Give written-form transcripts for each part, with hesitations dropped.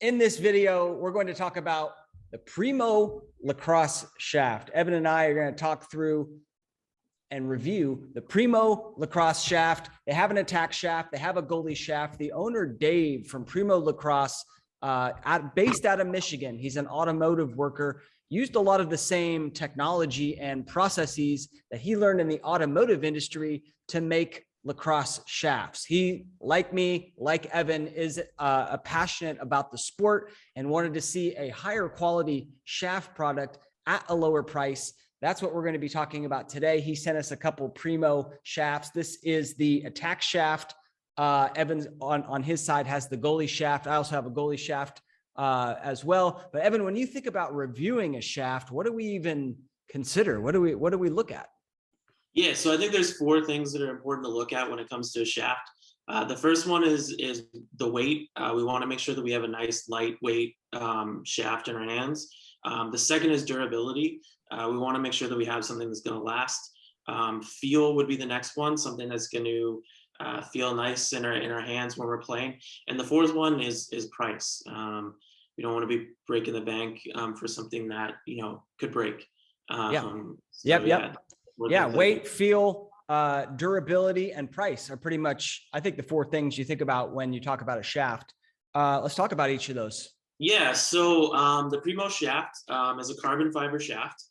In this video, we're going to talk about the Primo lacrosse shaft. Evan and I are going to talk through and review the Primo lacrosse shaft. They have an attack shaft. They have a goalie shaft. The owner, Dave from Primo Lacrosse, based out of Michigan. He's an automotive worker, used a lot of the same technology and processes that he learned in the automotive industry to make lacrosse shafts. He, like me, like Evan, is passionate about the sport and wanted to see a higher quality shaft product at a lower price. That's what we're going to be talking about today. He sent us a couple Primo shafts. This is the attack shaft. Evan on his side has the goalie shaft. I also have a goalie shaft as well. But Evan, when you think about reviewing a shaft, what do we even consider? What do we look at? Yeah, so I think there's four things that are important to look at when it comes to a shaft. The first one is the weight. We want to make sure that we have a nice lightweight shaft in our hands. The second is durability. We want to make sure that we have something that's going to last. Feel would be the next one, something that's going to feel nice in our hands when we're playing. And the fourth one is price. We don't want to be breaking the bank for something that could break. Weight, feel, durability, and price are pretty much, I think, the four things you think about when you talk about a shaft. Let's talk about each of those. Yeah, so the Primo shaft is a carbon fiber shaft.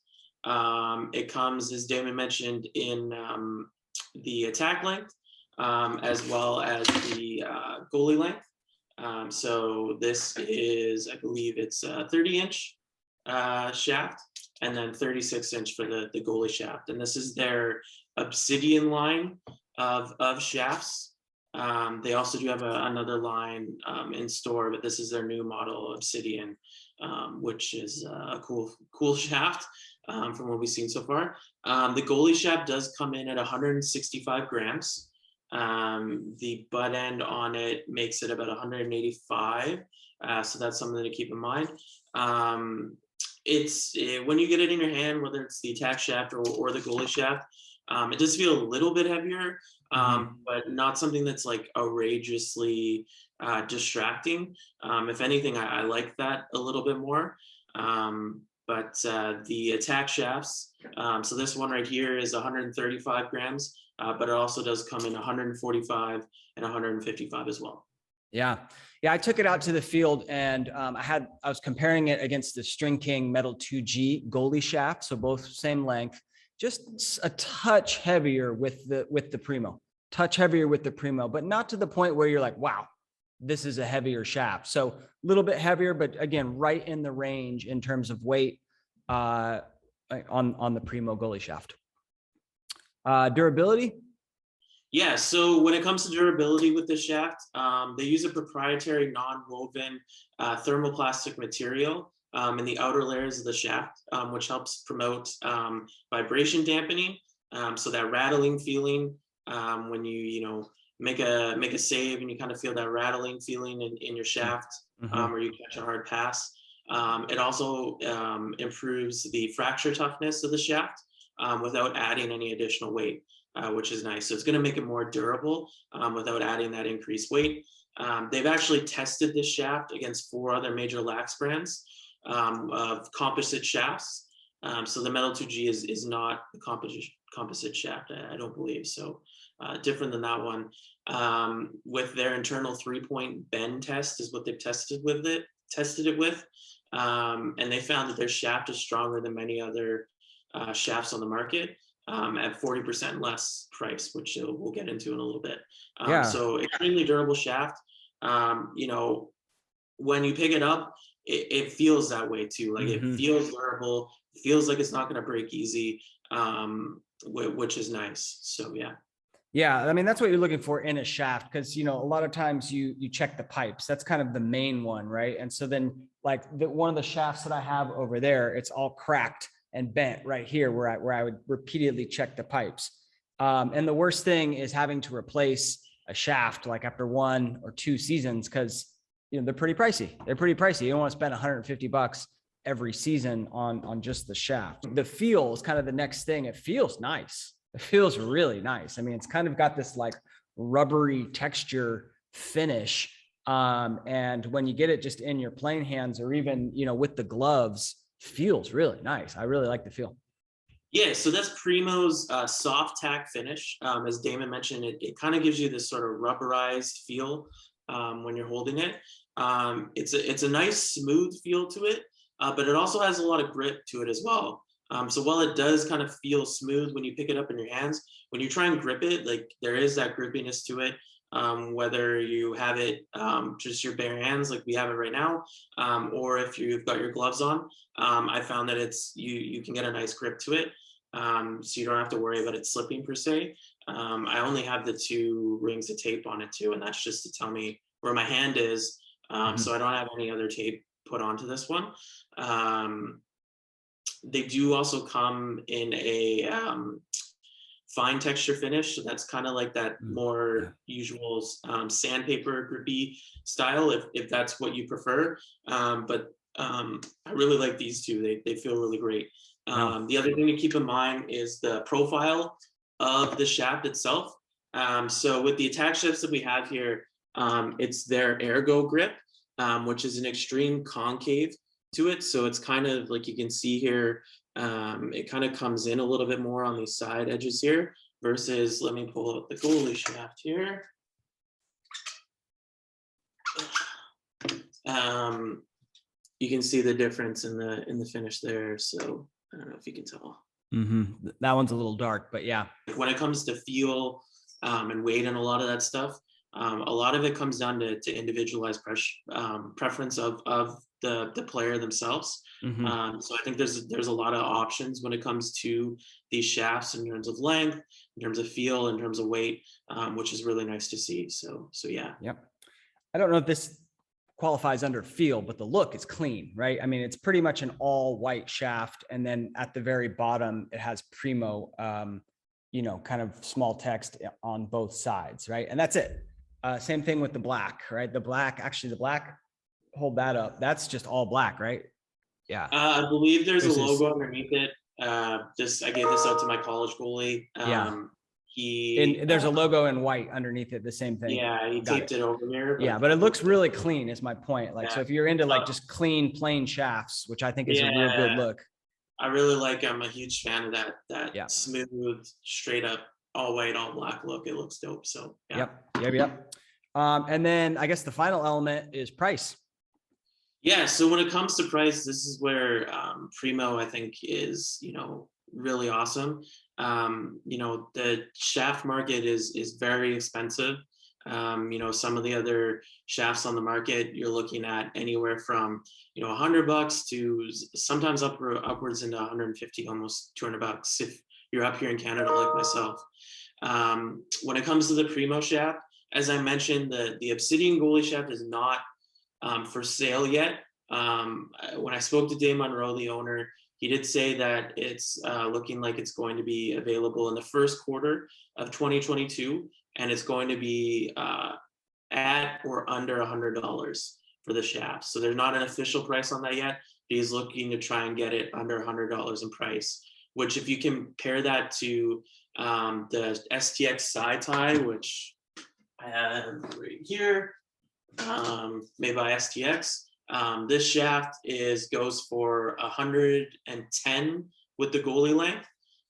It comes, as Damon mentioned, in the attack length as well as the goalie length. So this is, I believe it's a 30-inch shaft, and then 36-inch for the goalie shaft. And this is their Obsidian line of shafts. They also do have another line in store, but this is their new model, Obsidian, which is a cool shaft from what we've seen so far. The goalie shaft does come in at 165 grams. The butt end on it makes it about 185. So that's something to keep in mind. When you get it in your hand, whether it's the attack shaft or the goalie shaft, it does feel a little bit heavier, but not something that's like outrageously distracting. If anything, I like that a little bit more. But the attack shafts, so this one right here is 135 grams, but it also does come in 145 and 155 as well. Yeah, I took it out to the field and I was comparing it against the String King Metal 2G goalie shaft, so both same length, just a touch heavier with the Primo, but not to the point where you're like, wow, this is a heavier shaft. So a little bit heavier, but again, right in the range in terms of weight on the Primo goalie shaft. Durability. Yeah, so when it comes to durability with the shaft, they use a proprietary non-woven thermoplastic material in the outer layers of the shaft, which helps promote vibration dampening. So that rattling feeling when you make a save and you kind of feel that rattling feeling in your shaft, or you catch a hard pass. It also improves the fracture toughness of the shaft without adding any additional weight. Which is nice. So it's going to make it more durable without adding that increased weight. They've actually tested this shaft against 4 other major lax brands of composite shafts. So the Metal 2G is not a composite shaft, I don't believe. So different than that one. With their internal 3-point bend test is what they've tested it with. And they found that their shaft is stronger than many other shafts on the market. At 40% less price, which we'll get into in a little bit. So extremely durable shaft. When you pick it up, it feels that way too. Like it feels durable, feels like it's not going to break easy, which is nice. So yeah, I mean, that's what you're looking for in a shaft, because a lot of times you check the pipes. That's kind of the main one, right? And so then like one of the shafts that I have over there, it's all cracked and bent right here where I would repeatedly check the pipes. And the worst thing is having to replace a shaft like after 1 or 2 seasons, because they're pretty pricey. You don't want to spend $150 every season on just the shaft. The feel is kind of the next thing. It feels nice. It feels really nice. I mean, it's kind of got this like rubbery texture finish And when you get it just in your playing hands or even, with the gloves, feels really nice. I really like the feel. Yeah, so that's Primo's soft tack finish. As Damon mentioned, it kind of gives you this sort of rubberized feel when you're holding it. It's a nice smooth feel to it, but it also has a lot of grip to it as well. So while it does kind of feel smooth when you pick it up in your hands, when you try and grip it, like there is that grippiness to it. Whether you have it just your bare hands like we have it right now, or if you've got your gloves on, I found that you can get a nice grip to it, so you don't have to worry about it slipping per se. I only have the 2 rings of tape on it too, and that's just to tell me where my hand is, so I don't have any other tape put onto this one. They do also come in a fine texture finish, so that's kind of like that more usual sandpaper grippy style if that's what you prefer, but I really like these 2. They feel really great. The other thing to keep in mind is the profile of the shaft itself. So with the attack shafts that we have here, it's their ergo grip, which is an extreme concave to it, so it's kind of like you can see here, it kind of comes in a little bit more on these side edges here versus, let me pull up the goalie shaft here. You can see the difference in the finish there. So I don't know if you can tell. That one's a little dark, but yeah. When it comes to feel and weight and a lot of that stuff, a lot of it comes down to individualized preference of the player themselves. So I think there's a lot of options when it comes to these shafts in terms of length, in terms of feel, in terms of weight, which is really nice to see. So yeah. Yep. I don't know if this qualifies under feel, but the look is clean, right? I mean, it's pretty much an all white shaft. And then at the very bottom, it has Primo, kind of small text on both sides, right? And that's it. Same thing with the black, right? The black, hold that up. That's just all black, right? Yeah. I believe there's a logo underneath it. I gave this out to my college goalie. There's a logo in white underneath it, the same thing. Yeah, he taped it over here. But it looks really clean is my point. Like, so if you're into like just clean, plain shafts, which I think is a real good look. I really like, I'm a huge fan of that smooth, straight up, all white, all black look. It looks dope. So yeah. Yep. And then I guess the final element is price. Yeah. So when it comes to price, this is where Primo, I think, is, really awesome. The shaft market is very expensive. Some of the other shafts on the market, you're looking at anywhere from, $100 to sometimes upwards into 150, almost $200 if you're up here in Canada like myself. When it comes to the Primo shaft, as I mentioned, the Obsidian goalie shaft is not for sale yet. When I spoke to Dave Monroe, the owner, he did say that it's looking like it's going to be available in the first quarter of 2022, and it's going to be at or under $100 for the shaft. So there's not an official price on that yet. He's looking to try and get it under $100 in price, which if you compare that to the STX side tie, which I have right here, made by STX. This shaft goes for 110 with the goalie length,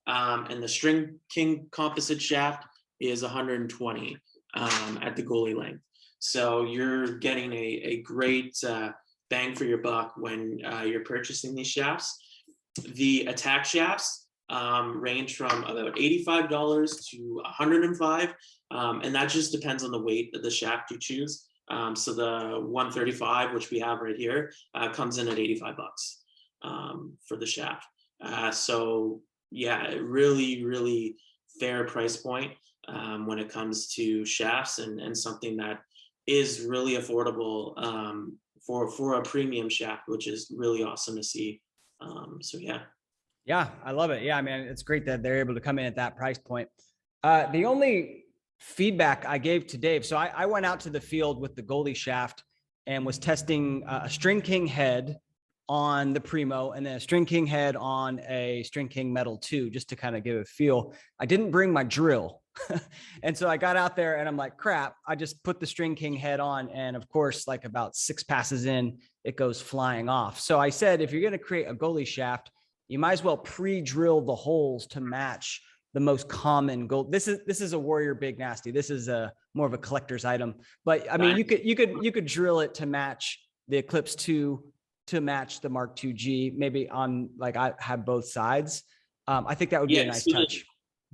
and the String King composite shaft is 120 at the goalie length. So you're getting a great bang for your buck when you're purchasing these shafts. The attack shafts range from about $85 to $105, and that just depends on the weight of the shaft you choose. So the 135, which we have right here, comes in at $85 for the shaft. So yeah, really, really fair price point when it comes to shafts, and something that is really affordable for a premium shaft, which is really awesome to see. So yeah. Yeah, I love it. Yeah, I mean, it's great that they're able to come in at that price point. The only feedback I gave to Dave, so I went out to the field with the goalie shaft and was testing a String King head on the Primo and then a String King head on a String King Metal 2, just to kind of give a feel. I didn't bring my drill. And so I got out there and I'm like, crap, I just put the String King head on. And of course, like about 6 passes in, it goes flying off. So I said, if you're going to create a goalie shaft, you might as well pre-drill the holes to match the most common goal. This is a Warrior Big Nasty. This is a more of a collector's item, but I mean, you could drill it to match the Eclipse 2 to match the Mark II-G, maybe on, like, I have both sides. I think that would be a nice touch.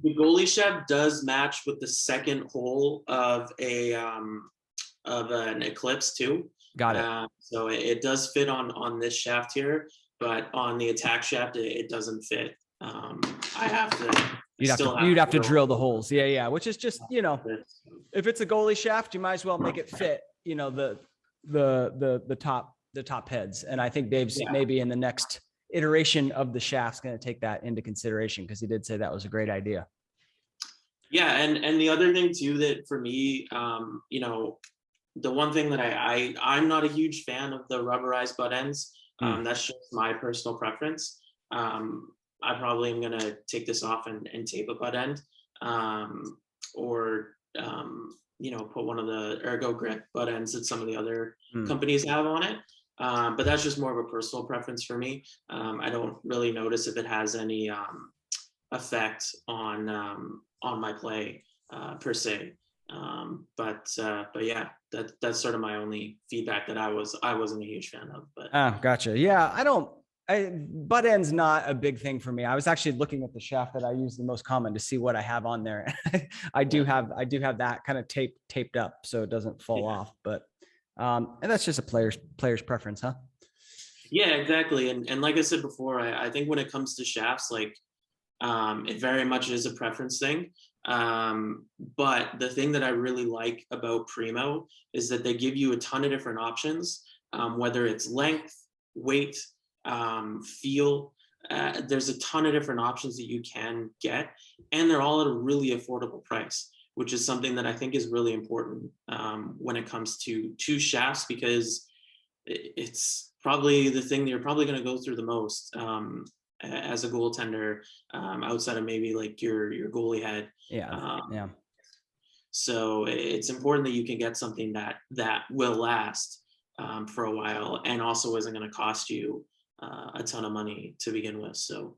The goalie shaft does match with the second hole of an Eclipse too. Got it. So it does fit on this shaft here, but on the attack shaft, it doesn't fit. I have to. You'd have to drill the holes. Yeah. Which is just, you know, if it's a goalie shaft, you might as well make it fit, you know, the top heads. And I think Dave's maybe in the next iteration of the shaft's going to take that into consideration, because he did say that was a great idea. Yeah, and the other thing too, that for me, you know, the one thing that I'm not a huge fan of the rubberized butt ends. That's just my personal preference. I probably am going to take this off and tape a butt end, or you know, put one of the Ergo Grip butt ends that some of the other companies have on it. But that's just more of a personal preference for me. I don't really notice if it has any effect on my play per se. But yeah, that's sort of my only feedback that I wasn't a huge fan of. But gotcha. Yeah, butt end's not a big thing for me. I was actually looking at the shaft that I use the most common to see what I have on there. I do have that kind of taped up so it doesn't fall off. But and that's just a player's preference, huh? Yeah, exactly. And like I said before, I think when it comes to shafts, like it very much is a preference thing. But the thing that I really like about Primo is that they give you a ton of different options, whether it's length, weight, feel. There's a ton of different options that you can get, and they're all at a really affordable price, which is something that I think is really important when it comes to shafts, because it's probably the thing that you're probably going to go through the most as a goaltender, outside of maybe like your goalie head. Yeah. So it's important that you can get something that will last for a while, and also isn't going to cost you a ton of money to begin with. So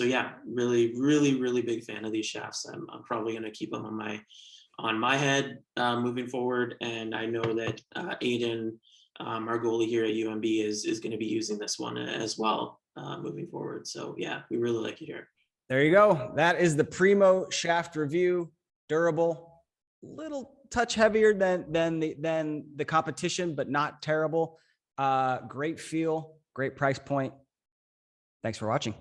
yeah, really big fan of these shafts. I'm probably going to keep them on my head moving forward. And I know that Aiden, our goalie here at UMB, is going to be using this one as well moving forward. So yeah, we really like it here. There you go. That is the Primo shaft review. Durable, little touch heavier than the competition, but not terrible. Great feel, great price point. Thanks for watching.